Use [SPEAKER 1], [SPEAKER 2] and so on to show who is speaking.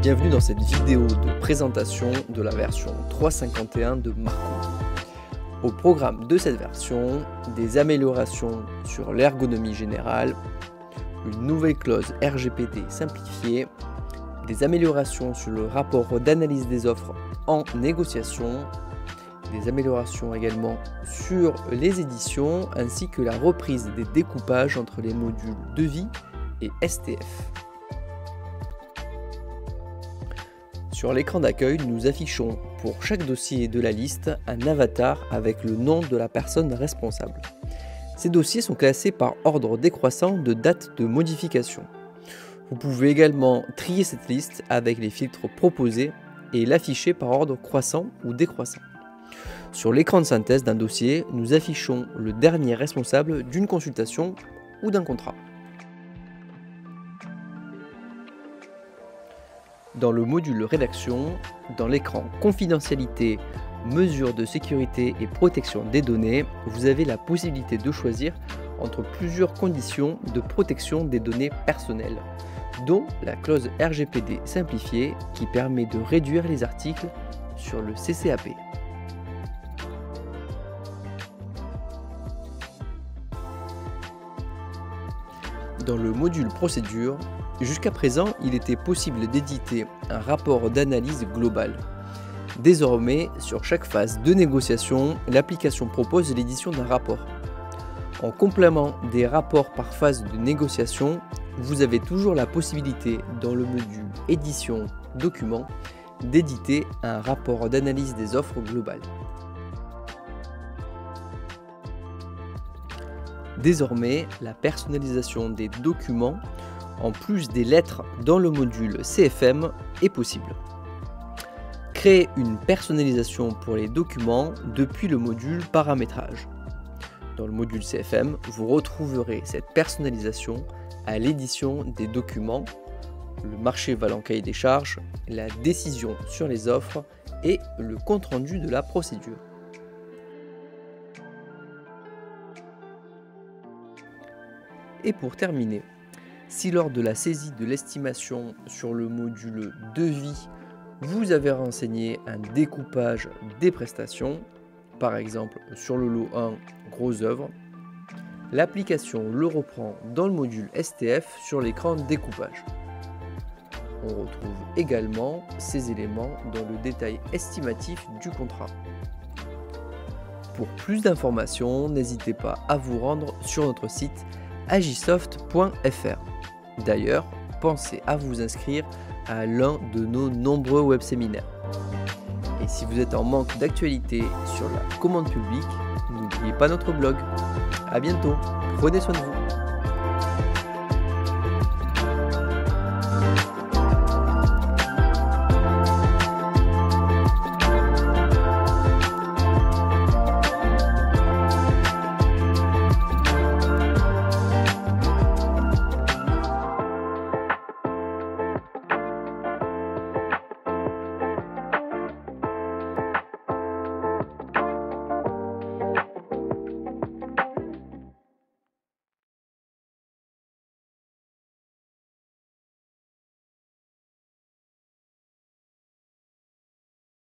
[SPEAKER 1] Bienvenue dans cette vidéo de présentation de la version 3.51 de Marco. Au programme de cette version, des améliorations sur l'ergonomie générale, une nouvelle clause RGPD simplifiée, des améliorations sur le rapport d'analyse des offres en négociation, des améliorations également sur les éditions ainsi que la reprise des découpages entre les modules devis et STF. Sur l'écran d'accueil, nous affichons pour chaque dossier de la liste un avatar avec le nom de la personne responsable. Ces dossiers sont classés par ordre décroissant de date de modification. Vous pouvez également trier cette liste avec les filtres proposés et l'afficher par ordre croissant ou décroissant. Sur l'écran de synthèse d'un dossier, nous affichons le dernier responsable d'une consultation ou d'un contrat. Dans le module rédaction, dans l'écran confidentialité, mesures de sécurité et protection des données, vous avez la possibilité de choisir entre plusieurs conditions de protection des données personnelles, dont la clause RGPD simplifiée qui permet de réduire les articles sur le CCAP. Dans le module procédure, jusqu'à présent, il était possible d'éditer un rapport d'analyse globale. Désormais, sur chaque phase de négociation, l'application propose l'édition d'un rapport. En complément des rapports par phase de négociation, vous avez toujours la possibilité, dans le module édition document, d'éditer un rapport d'analyse des offres globales. Désormais, la personnalisation des documents, en plus des lettres dans le module CFM, est possible. Créer une personnalisation pour les documents depuis le module paramétrage. Dans le module CFM, vous retrouverez cette personnalisation à l'édition des documents, le marché valant cahier des charges, la décision sur les offres et le compte-rendu de la procédure. Et pour terminer, si lors de la saisie de l'estimation sur le module devis, vous avez renseigné un découpage des prestations, par exemple sur le lot 1 gros œuvre, l'application le reprend dans le module STF sur l'écran découpage. On retrouve également ces éléments dans le détail estimatif du contrat. Pour plus d'informations, n'hésitez pas à vous rendre sur notre site agisoft.fr. D'ailleurs, pensez à vous inscrire à l'un de nos nombreux web-séminaires. Et si vous êtes en manque d'actualité sur la commande publique, n'oubliez pas notre blog. A bientôt, prenez soin de vous.